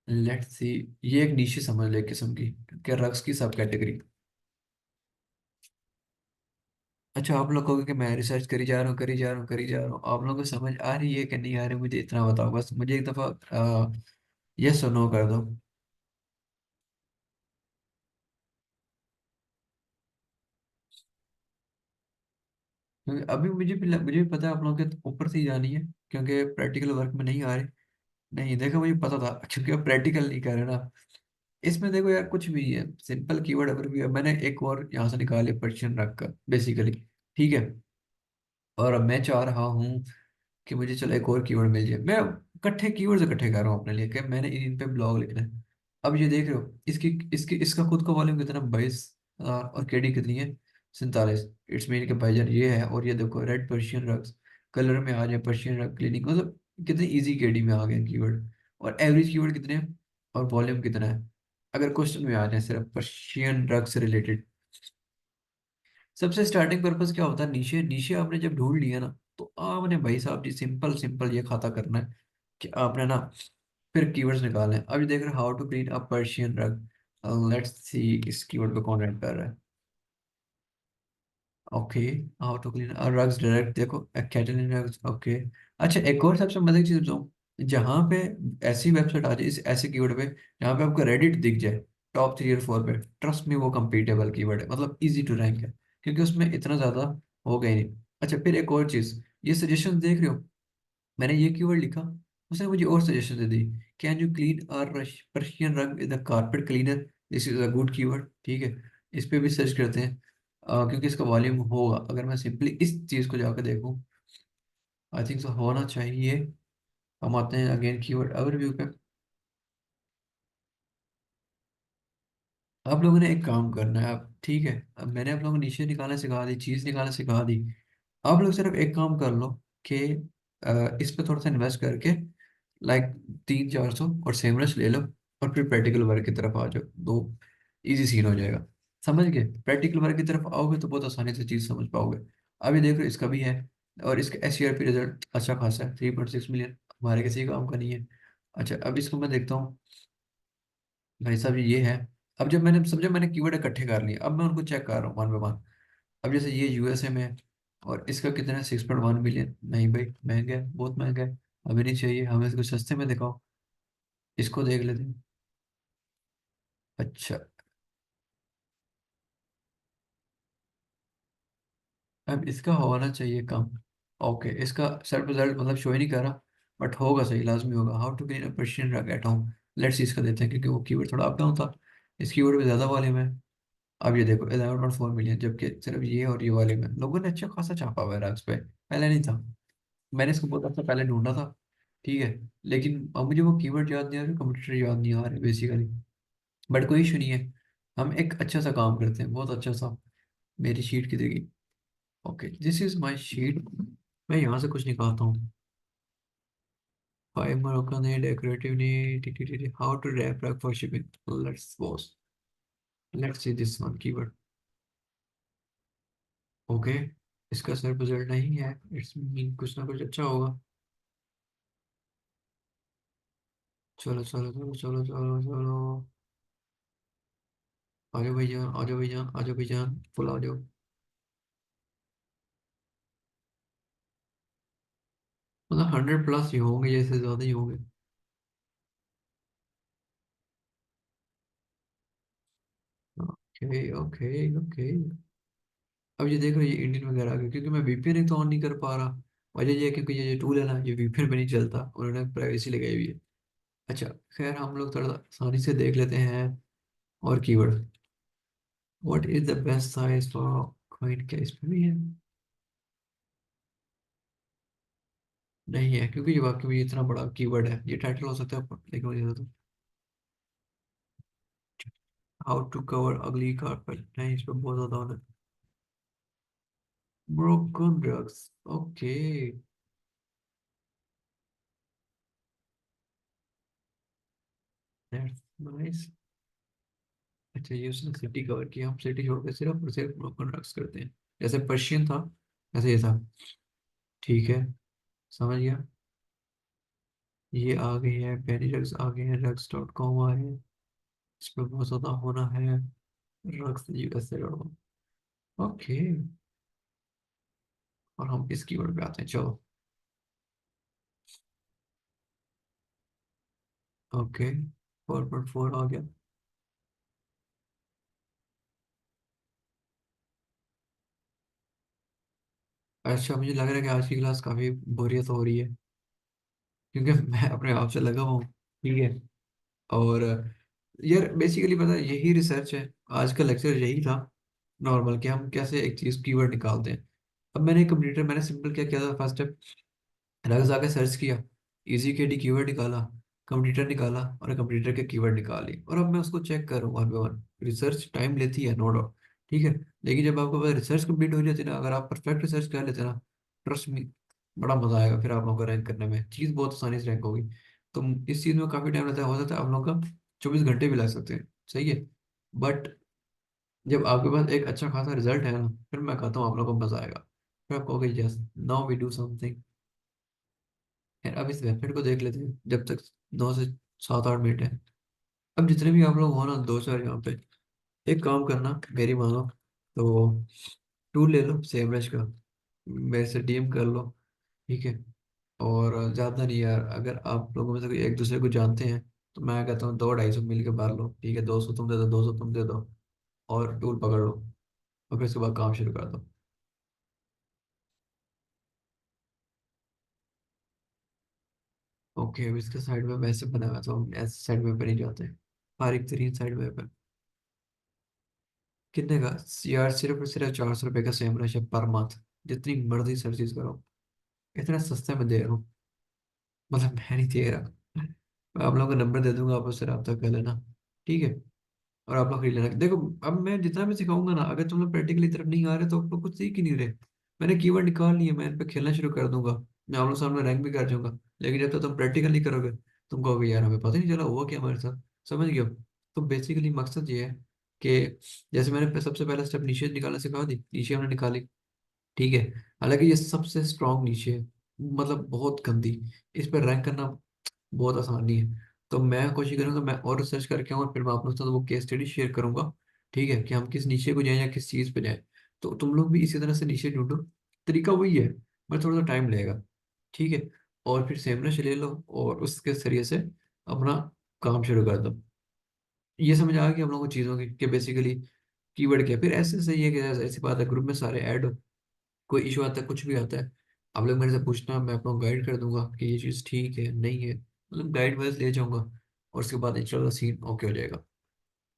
लेट्स सी। ये एक नीचे समझ ले किस्म की, क्या ड्रग्स की सब कैटेगरी। अच्छा आप लोग कहोगे कि मैं रिसर्च करी जा रहा हूँ, करी जा रहा हूँ, करी जा रहा हूँ, आप लोगों को समझ आ रही है कि नहीं आ रही, मुझे इतना बताओ बस, मुझे एक दफ़ा यस और नो कर दो। क्योंकि अभी मुझे भी पता है आप लोगों के ऊपर से ही जानी है, क्योंकि प्रैक्टिकल वर्क में नहीं आ रहे। नहीं देखो मुझे पता था, क्योंकि अब प्रैक्टिकल नहीं कर रहे ना। इसमें देखो यार कुछ भी है, सिंपल कीवर्ड अगर भी है, मैंने एक और यहाँ से निकाले पर्शियन रख कर बेसिकली, ठीक है। और अब मैं चाह रहा हूँ कि मुझे चलो एक और कीवर्ड मिल जाए, मैं इकट्ठे कीवर्ड्स इकट्ठे कर रहा हूँ अपने लिए कि मैंने इन पे ब्लॉग लिखना है। अब ये देख रहे हो, इसकी इसकी इसका खुद का वॉल्यूम कितना, 22, और केडी कितनी है, 47। इट्स मीन के भाईजान ये है, और ये देखो रेड पर्शियन रग्स, कलर में आ जाए पर्शियन रग क्लीनिंग, मतलब कितनी इजी केडी में आ गए कीवर्ड। और एवरेज कीवर्ड कितने हैं, और वॉल्यूम कितना है, अगर क्वेश्चन में आ जाए सिर्फ पर्शियन ड्रग से रिलेटेड। सबसे स्टार्टिंग पर्पस क्या होता है, नीचे नीचे आपने जब ढूंढ लिया ना, तो आपने भाई साहब जी सिंपल सिंपल ये खाता करना है कि आपने ना फिर कीवर्ड्स निकालने हैं। अब ये देख रहे how to clean a Persian rug, let's see इस कीवर्ड पे कौन रैंक कर रहा है। Okay, how to clean rugs direct, देखो कैटलिन रग्स, ओके। अच्छा एक और सबसे मजे की चीज बताऊं, जहाँ पे ऐसी वेबसाइट आ जाए इस ऐसे कीवर्ड पे, जहाँ पे आपको रेडिट दिख जाए टॉप 3 और 4 पे, ट्रस्ट में वो कम्पीटेबल कीवर्ड है, मतलब इजी टू रैंक है, क्योंकि उसमें इतना ज्यादा हो गया ही नहीं। अच्छा फिर एक और चीज, ये सजेशन देख रहे हो, मैंने ये कीवर्ड लिखा, उसने मुझे और सजेशन दे दी। Can you clean a Persian rug with a carpet cleaner, this is a good keyword, ठीक है। इस पे भी सर्च करते हैं, क्योंकि इसका वॉल्यूम होगा, अगर मैं सिंपली इस चीज को जाकर देखूं, आई थिंक सो होना चाहिए। हम आते हैं अगेन कीवर्ड ओवरव्यू पे। आप लोगों ने एक काम करना है, अब ठीक है, अब मैंने आप लोगों को नीचे निकालना सिखा दी, चीज निकालना सिखा दी। आप लोग सिर्फ एक काम कर लो कि इस पे थोड़ा सा इन्वेस्ट करके, लाइक 300-400 और सेमरस ले लो, और फिर प्रैक्टिकल वर्क की तरफ आ जाओ, दो इजी सीन हो जाएगा। समझ गए, प्रैक्टिकल वर्क की तरफ आओगे तो बहुत आसानी से चीज समझ पाओगे। अभी देख रहे हो इसका भी है, और इसका SCRP रिजल्ट अच्छा खासा है, 3.6 मिलियन, हमारे किसी काम का नहीं है। अच्छा अब इसको मैं देखता हूँ, भाई साहब ये है। अब जब मैंने समझा, मैंने कीवर्ड इकट्ठे कर लिए, अब मैं उनको चेक कर रहा हूँ वन बाय वन। अब जैसे ये USA में है, और इसका कितना है, 6.1 मिलियन, नहीं भाई महंगा है, बहुत महंगा है, हमें नहीं चाहिए, हमें इसको सस्ते में दिखाओ। इसको देख लेते हैं। अच्छा अब इसका होना चाहिए कम। ओके इसका सर्च रिजल्ट मतलब शो ही नहीं कर रहा, बट होगा सही, लाजमी होगा। How to clean a Persian rug at home, let's इसका देते हैं, क्योंकि वो कीवर्ड थोड़ा अप डाउन था, इस कीवर्ड पे ज्यादा वॉल्यूम है। अब ये देखो 11.4 मिलियन, जबकि सिर्फ ये और ये वाले में लोगों ने अच्छा खासा छापा हुआ है रग्स पे, पहले नहीं था। मैंने इसको बहुत अच्छा पहले ढूंढा था, ठीक है, लेकिन अब मुझे वो कीवर्ड याद नहीं आ रहे, कंप्यूटर याद नहीं आ रहे बेसिकली। बट कोई इशू नहीं है, हम एक अच्छा सा काम करते हैं, बहुत अच्छा सा। मेरी शीट की देखिए, okay, this is my sheet. मैं यहाँ से कुछ निकालता हूँ। फाइव Moroccan है, डेकोरेटिव ने, how to wrap wrap for shipping. Let's see this one keyword. Okay, इसका सर्च रिजल्ट नहीं है, इट्स मीन कुछ ना कुछ अच्छा होगा। चलो चलो चलो चलो चलो चलो। आ जाओ भैया, आ जाओ भैया, आ जाओ भैया, फुल आ जाओ। मतलब 100+ ही होंगे, जैसे ज्यादा ही होंगे। Okay okay okay. अब ये देखो, ये इंडियन वगैरह आ गए क्योंकि मैं वीपीएन तो ऑन नहीं कर पा रहा। वजह ये है क्योंकि ये जो टूल है ना, ये वीपीएन पे नहीं चलता, उन्होंने प्राइवेसी लगाई हुई है। अच्छा, खैर हम लोग थोड़ा आसानी से देख लेते हैं। और keyword, what is the best size for coin, क्या इसमें भी है? नहीं है, क्योंकि ये वाकई में इतना बड़ा कीवर्ड है, ये टाइटल हो सकता है लेकिन मुझे तो हाउ टू कवर अगली कारपेट नहीं, इस पर बहुत ज्यादा होना। Broken drugs. Okay, that's nice. अच्छा, ये उसने सिटी कवर किया, हम सिटी छोड़ के सिर्फ और सिर्फ ब्रोकन ड्रग्स करते हैं। जैसे पर्शियन था, ऐसे ये था। ठीक है, समझ गया। ये आ गई है, पेनी रग्स आ गए हैं, रग्स.com आ रहे हैं। इस पर बहुत ज्यादा होना है। Rugs USA.com। ओके, और हम इस कीवर्ड पे आते हैं, चलो। ओके, 4.4 आ गया। अच्छा, मुझे लग रहा है कि आज की क्लास काफी बोरियत हो रही है, क्योंकि मैं अपने आप से लगा हुआ हूँ। ठीक है। और यार बेसिकली पता है, यही रिसर्च है। आज का लेक्चर यही था, नॉर्मल, कि हम कैसे एक चीज कीवर्ड निकालते हैं। अब मैंने सिंपल क्या किया था फर्स्ट, अलग जाके सर्च किया, इजी के डी कीवर्ड निकाला, कंप्यूटर निकाला, और कंप्यूटर के कीवर्ड निकाली, और अब मैं उसको चेक कर रहा हूँ one by one. Research time लेती है, नो डाउट। ठीक है। लेकिन जब आपको पता रिसर्च कंप्लीट हो जाती है ना, अगर आप परफेक्ट रिसर्च कर लेते हैं ना, ट्रस्ट मी, बड़ा मजा आएगा फिर आप लोगों को रैंक करने में, चीज़ बहुत आसानी से रैंक होगी। तो इस चीज़ में काफ़ी टाइम लगता है, हो सकता है आप लोगों का 24 घंटे भी लग सकते हैं, सही है। बट जब आपके पास एक अच्छा खासा रिजल्ट है ना, फिर मैं कहता हूँ आप लोगों को मजा आएगा। फिर आप कहोगे yes, now we do something. यार अब इस वेबसाइट को देख लेते हैं जब तक 9 से 7 8 मिनट है। अब जितने भी आप लोग हो ना, दो चार यहाँ पे, एक काम करना मेरी मानो तो, टूल ले लो सेमरश का, मेरे से डीएम कर लो। ठीक है। और ज़्यादा नहीं यार, अगर आप लोगों में से कोई एक दूसरे को जानते हैं, तो मैं कहता हूँ 200 250 मिल के भर लो, ठीक है, 200 तुम दे दो, 200 तुम दे दो, और टूल पकड़ लो, और फिर उसके बाद काम शुरू कर दो। ओके, अब इसके साइड में वैसे बना हुआ, तो हम ऐसे साइड में पर नहीं जाते, बारीक तरीन साइड में पर। कितने का? यार सिर्फ और सिर्फ 400 रुपये का सेम रश है पर मंथ। जितनी मर्जी सर्विस करो, इतना सस्ते में दे रहा हूँ। मतलब मैं नहीं दे रहा, मैं आप लोगों का नंबर दे दूंगा, आप उससे रब्ता कर लेना। ठीक है। और आप लोग खरीद लेना। देखो, अब मैं जितना भी सिखाऊंगा ना, अगर तुम लोग प्रैक्टिकली तरफ नहीं आ रहे तो आप लोग कुछ सीख ही नहीं रहे। मैंने कीवर्ड निकाल लिए, मैं इन पे खेलना शुरू कर दूंगा, मैं आप लोग सामने रैंक भी कर जाऊंगा। लेकिन जब तक तुम प्रैक्टिकल नहीं करोगे, तुम कहोगे यार हमें पता ही नहीं चला हुआ क्या हमारे साथ। समझ गए हो? तो बेसिकली मकसद ये है कि, जैसे मैंने सबसे पहला स्टेप नीचे निकालना सिखा दी, नीचे हमने निकाली। ठीक है। हालांकि ये सबसे स्ट्रांग नीचे है, मतलब बहुत गंदी। इस पर रैंक करना बहुत आसान नहीं है। तो मैं कोशिश करूंगा, मैं और रिसर्च करके आऊँ, और फिर मैं आप लोगों के साथ वो केस स्टडी शेयर करूंगा। ठीक है, कि हम किस नीचे को जाएं या किस चीज़ पे जाएं। तो तुम लोग भी इसी तरह से नीचे ढूंढो। तरीका वही है, बस थोड़ा सा टाइम लगेगा। ठीक है। और फिर सेमरश ले लो, और उसके जरिए से अपना काम शुरू कर दो। ये समझ आ गई हम लोगों को चीज़ों की, कि बेसिकली कीवर्ड क्या है। फिर ऐसे सही है कि ऐसी बात है, ग्रुप में सारे ऐड हो, कोई इशू आता है, कुछ भी आता है, आप लोग मेरे से पूछना, मैं आपको गाइड कर दूंगा कि ये चीज़ ठीक है नहीं है, मतलब गाइड वाइज ले जाऊंगा। और उसके बाद इंशाल्लाह सीन ओके हो जाएगा।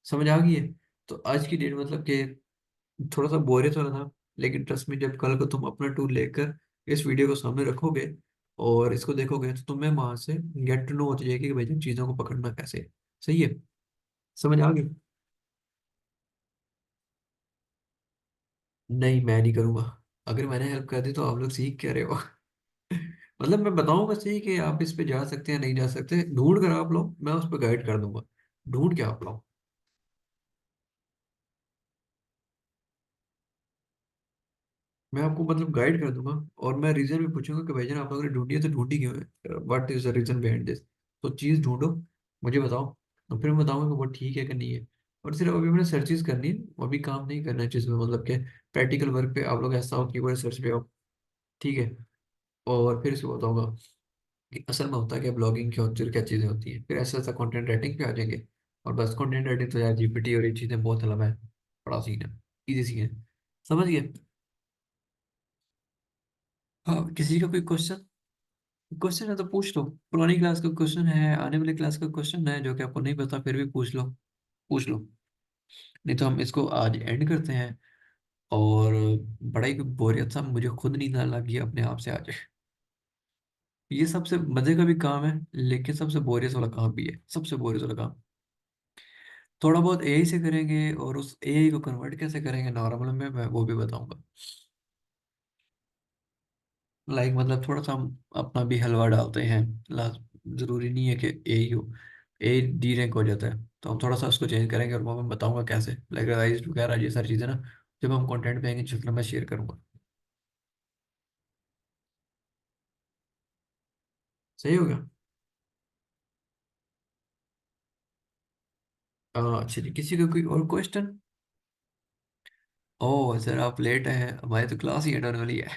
समझ आ गई है? तो आज की डेट मतलब कि थोड़ा सा बोरियत हो रहा था, लेकिन ट्रस्ट में, जब कल को तुम अपना टूल लेकर इस वीडियो को सामने रखोगे और इसको देखोगे, तो तुम्हें वहां से गेट टू नो हो जाएगी कि भाई जिन चीज़ों को पकड़ना कैसे है। सही है? समझ आ गई? नहीं, मैं नहीं करूँगा। अगर मैंने हेल्प कर दी तो आप लोग सीख क्या रहे हो? मतलब मैं बताऊंगा सही कि आप इस पे जा सकते हैं नहीं जा सकते, ढूंढ कर आप लो, मैं उस पर गाइड कर दूंगा। ढूंढ के आप लो। मैं आपको मतलब गाइड कर दूंगा। और मैं रीजन भी पूछूंगा कि भाईजान आप लोगों ने ढूंढी है तो ढूंढी क्यों है, what is the reason behind this. तो चीज़ ढूंढो, मुझे बताओ, और फिर मैं बताऊंगा कि वो ठीक है कि नहीं है। और सिर्फ अभी मैंने सर्चेज करनी है, अभी काम नहीं करना है जिसमें मतलब कि प्रैक्टिकल वर्क पे आप लोग ऐसा हो, कीवर्ड सर्च पे हो। ठीक है। और फिर इसको बताऊंगा कि असल में होता है क्या, ब्लॉगिंग क्या होती है, क्या चीज़ें होती हैं, फिर ऐसा ऐसा कंटेंट राइटिंग पे आ जाएंगे। और बस कंटेंट राइटिंग तो यार जीपीटी और ये चीज़ें बहुत अलग है, बड़ा सीन है, इजी सीन है। समझ गए? हाँ, किसी का कोई क्वेश्चन, क्वेश्चन है तो पूछ लो। पुरानी क्लास का क्वेश्चन है, आने वाली क्लास का क्वेश्चन है जो कि आपको नहीं पता फिर भी पूछ लो, पूछ लो। नहीं तो हम इसको आज एंड करते हैं। और बड़ा ही बोरियत सा, मुझे खुद नींद आने लगी है अपने आप से आज। ये सबसे मजे का भी काम है लेकिन सबसे बोरियत वाला काम भी है, सबसे बोरियत वाला काम। थोड़ा बहुत एआई से करेंगे और उस एआई को कन्वर्ट कैसे करेंगे नॉर्मल में, मैं वो भी बताऊंगा। लाइक मतलब थोड़ा सा हम अपना भी हलवा डालते हैं। लास्ट, जरूरी नहीं है कि एआई हो, एआई डी रैंक हो जाता है, तो हम थोड़ा सा उसको चेंज करेंगे और वो मैं बताऊंगा कैसे, लाइक राइज वगैरह ये सारी चीज़ें ना, जब हम कंटेंट पे आएंगे जितना मैं शेयर करूंगा। सही हो गया। अच्छा जी, किसी का कोई और क्वेश्चन? ओह सर आप लेट हैं, हमारी तो क्लास ही एंड होने वाली है।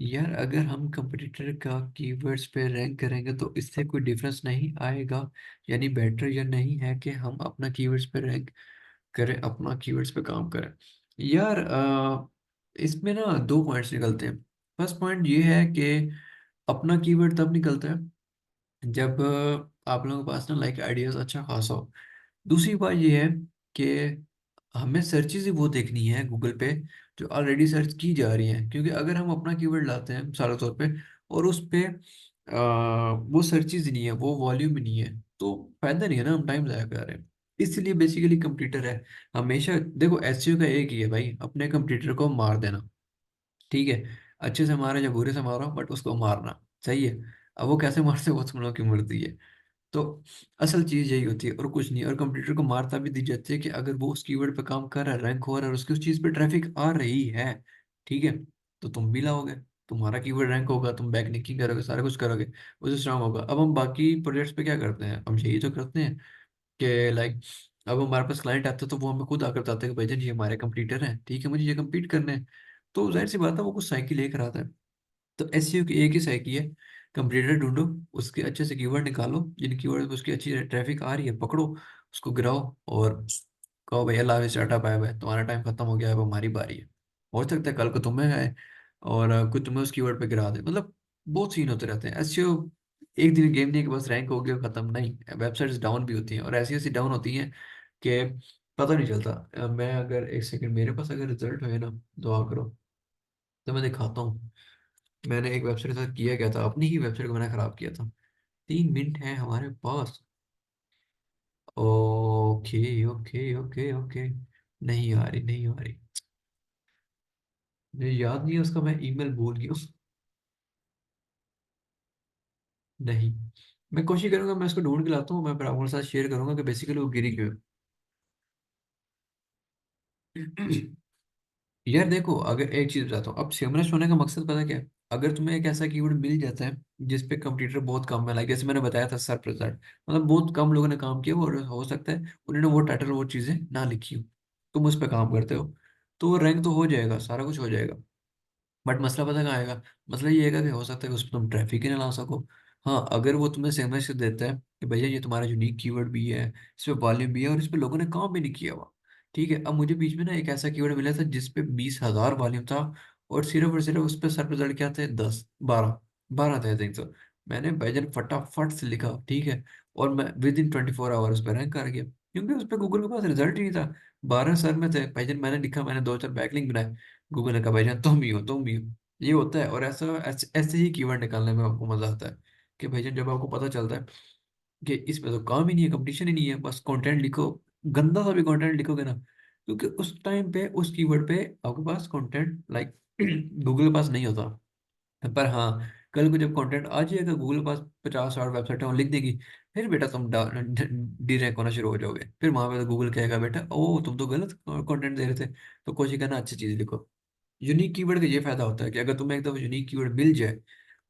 यार अगर हम कंपटीटर का कीवर्ड्स पे रैंक करेंगे तो इससे कोई डिफरेंस नहीं आएगा। यानी बेटर या नहीं है कि हम अपना कीवर्ड्स पे रैंक करें, अपना कीवर्ड्स पे काम करें। यार इसमें ना दो पॉइंट्स निकलते हैं। फर्स्ट पॉइंट ये है कि अपना कीवर्ड तब निकलता है जब आप लोगों के पास ना लाइक आइडियाज अच्छा खासा हो। दूसरी बात ये है कि हमें सर्चेज ही वो देखनी है गूगल पे जो ऑलरेडी सर्च की जा रही हैं, क्योंकि अगर हम अपना कीवर्ड लाते हैं मिसाल के तौर पे और उस पे वो सर्चेज नहीं है, वो वॉल्यूम नहीं है, तो फायदा नहीं है ना, हम टाइम ज़ाया कर रहे हैं। इसलिए बेसिकली कंप्यूटर है। हमेशा देखो एसईओ का एक ही है भाई, अपने कंप्यूटर को मार देना। ठीक है, अच्छे से मारो या बुरे से मारो बट उसको मारना। सही है। अब वो कैसे मारते हैं वो तुम लोग की मर्जी है। तो असल चीज यही होती है और कुछ नहीं। और कंप्यूटर को मार्ता भी दी जाती है कि अगर वो उस कीवर्ड पे काम कर रहा है, रैंक हो रहा है और उसकी उस चीज पे ट्रैफिक आ रही है, ठीक है, तो तुम भी लाओगे, तुम्हारा कीवर्ड रैंक होगा, तुम बैक लिंकिंग करोगे, सारा कुछ करोगे, उससे स्ट्रांग होगा। अब हम बाकी प्रोजेक्ट्स पे क्या करते हैं, हम यही तो करते हैं कि लाइक अब हमारे पास क्लाइंट आते हैं तो वो हमें खुद आकर बताते हैं कि भाई जान ये हमारे कंप्लीटर हैं, ठीक है, मुझे ये कंप्लीट करने हैं। तो जाहिर सी बात है वो कुछ साइकिल लेकर आता है। तो एसईओ की एक ही साइकी है, कंप्लीटर ढूंढो, उसके अच्छे से कीवर्ड निकालो, जिन कीवर्ड पे उसकी अच्छी ट्रैफिक आ रही है पकड़ो, उसको गिराओ और कहो भाई अल्लाह हाफिज़ टाटा बाय बाय, तुम्हारा टाइम खत्म हो गया है, अब हमारी बारी है। हो सकता है कल को तुम्हें है और कुछ तुम्हें उस कीवर्ड पे गिरा दे, मतलब बहुत सीन होते रहते हैं एसईओ। एक दिन गेम नहीं है कि बस रैंक हो गया खत्म, नहीं, वेबसाइट्स डाउन भी होती हैं और ऐसी ऐसी डाउन होती हैं कि पता नहीं चलता। मैं अगर एक सेकंड मेरे पास अगर रिजल्ट है ना, दुआ करो, तो मैं दिखाता हूँ। मैंने एक वेबसाइट के साथ किया क्या था, अपनी ही वेबसाइट को मैंने खराब किया था। 3 मिनट है हमारे पास। ओके ओके ओके ओके, नहीं आ रही, नहीं आ रही, मुझे याद नहीं है उसका, मैं ईमेल भूल गया नहीं, मैं कोशिश करूंगा, मैं उसको ढूंढ के लाता हूँ, मैं फिर आपके साथ शेयर करूंगा कि बेसिकली वो गिरी क्यों है। यार देखो, अगर एक चीज बताता हूँ, अब फेमस होने का मकसद पता क्या है? अगर तुम्हें एक ऐसा कीवर्ड मिल जाता है जिस पे कंप्यूटर बहुत कम है, लाइक जैसे मैंने बताया था सर प्रेजेंट, मतलब बहुत कम लोगों ने काम किया और हो सकता है उन्होंने वो टाइटल वो चीजें ना लिखी हो, तुम उस पर काम करते हो, तो वो रैंक तो हो जाएगा, सारा कुछ हो जाएगा। बट मसला पता कहाँ आएगा? मसला ये आएगा कि हो सकता है कि उस पर तुम ट्रैफिक ही ना ला सको। हाँ, अगर वो तुम्हें सेमस देता है कि भैया ये तुम्हारा यूनिक कीवर्ड भी है, इस पे वॉल्यूम भी है और इस पे लोगों ने काम भी नहीं किया हुआ, ठीक है। अब मुझे बीच में ना एक ऐसा कीवर्ड मिला था जिस पे 20,000 वॉल्यूम था और सिर्फ उस पे सर्च रिजल्ट क्या थे, 10 12 12 थे आई थिंक। तो मैंने भाईजान फटाफट से लिखा, ठीक है, और मैं विद इन 24 आवर उस पर रैंक कर गया, क्योंकि उस पर गूगल के पास रिजल्ट ही नहीं था। 12 सर में थे भाईजान, मैंने लिखा, मैंने दो चार बैकलिंक बनाए, गूगल ने कहा भाईजान तुम भी हो, तुम भी हो। ये होता है और ऐसा ऐसे ही कीवर्ड निकालने में आपको मजा आता है। कि भाईजान जब आपको पता चलता है कि इसमें तो काम ही नहीं है, कंपटीशन ही नहीं है, बस कंटेंट लिखो, गंदा सा भी कंटेंट लिखोगे ना, क्योंकि उस टाइम पे उस कीवर्ड पे आपके पास कंटेंट लाइक गूगल के पास नहीं होता। पर हाँ, कल को जब कंटेंट आ जाएगा गूगल के पास, 50-60 वेबसाइटें लिख देगी, फिर बेटा तुम डी रैंक होना शुरू हो जाओगे। फिर वहां पे तो गूगल कहेगा बेटा ओ तुम तो गलत कंटेंट दे रहे थे। तो कोशिश करना अच्छी चीज लिखो। यूनिक कीवर्ड का ये फायदा होता है कि अगर तुम्हें एकदम यूनिक कीवर्ड मिल जाए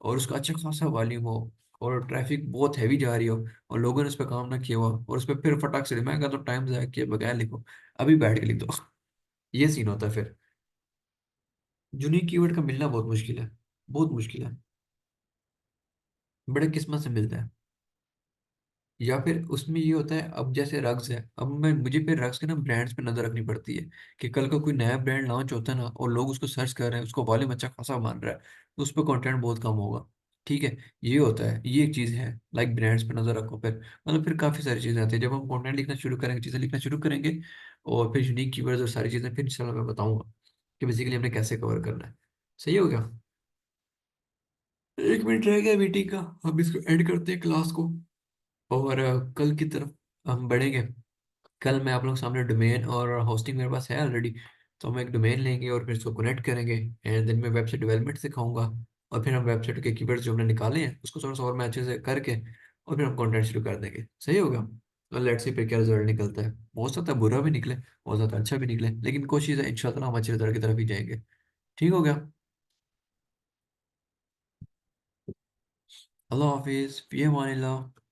और उसका अच्छा खासा वॉल्यूम हो और ट्रैफिक बहुत हैवी जा रही हो और लोगों ने उस पर काम ना किया हो और उस पर फिर फटाक से, मैं कहता हूँ टाइम ज़ाया किए बगैर लिखो, अभी बैठ के लिख दो। ये सीन होता है फिर। यूनिक कीवर्ड का मिलना बहुत मुश्किल है, बहुत मुश्किल है, बड़े किस्मत से मिलता है। या फिर उसमें ये होता है, अब जैसे रग्स है, अब मैं मुझे फिर रग्स के ना ब्रांड्स पे नजर रखनी पड़ती है कि कल का कोई नया ब्रांड लॉन्च होता है ना और लोग उसको सर्च कर रहे हैं, उसको वॉल्यूम अच्छा खासा मान रहा है, तो उस पर कंटेंट बहुत कम होगा। ठीक है, ये होता है, ये एक चीज़ है, लाइक ब्रांड्स पे नजर रखो फिर, मतलब फिर काफ़ी सारी चीज़ें आती है जब हम कंटेंट लिखना शुरू करेंगे, चीज़ें लिखना शुरू करेंगे। और फिर यूनिक कीवर्ड्स और सारी चीज़ें फिर इंशाल्लाह मैं बताऊंगा कि बेसिकली हमने कैसे कवर करना है। सही हो गया। 1 मिनट रह गया मीटिंग का, हम इसको एंड करते हैं क्लास को। और कल की तरफ हम बढ़ेंगे। कल मैं आप लोगों के सामने डोमेन और होस्टिंग मेरे पास है ऑलरेडी, तो हम एक डोमेन लेंगे और फिर इसको कनेक्ट करेंगे एंड देन मैं वेबसाइट डेवलपमेंट सिखाऊंगा। और फिर हम वेबसाइट के कीवर्ड्स जो हमने निकाले हैं उसको थोड़ा सा और मैं अच्छे से करके और फिर हम कंटेंट शुरू कर देंगे। सही होगा। और लेट्स सी फिर क्या रिजल्ट निकलता है, हो सकता है बुरा भी निकले, हो सकता है अच्छा भी निकले, लेकिन कोशिश है इंशाल्लाह हम अच्छे रिजल्ट की तरफ ही जाएंगे। ठीक हो गया। अल्लाह हाफिज़, फी अमानिल्लाह।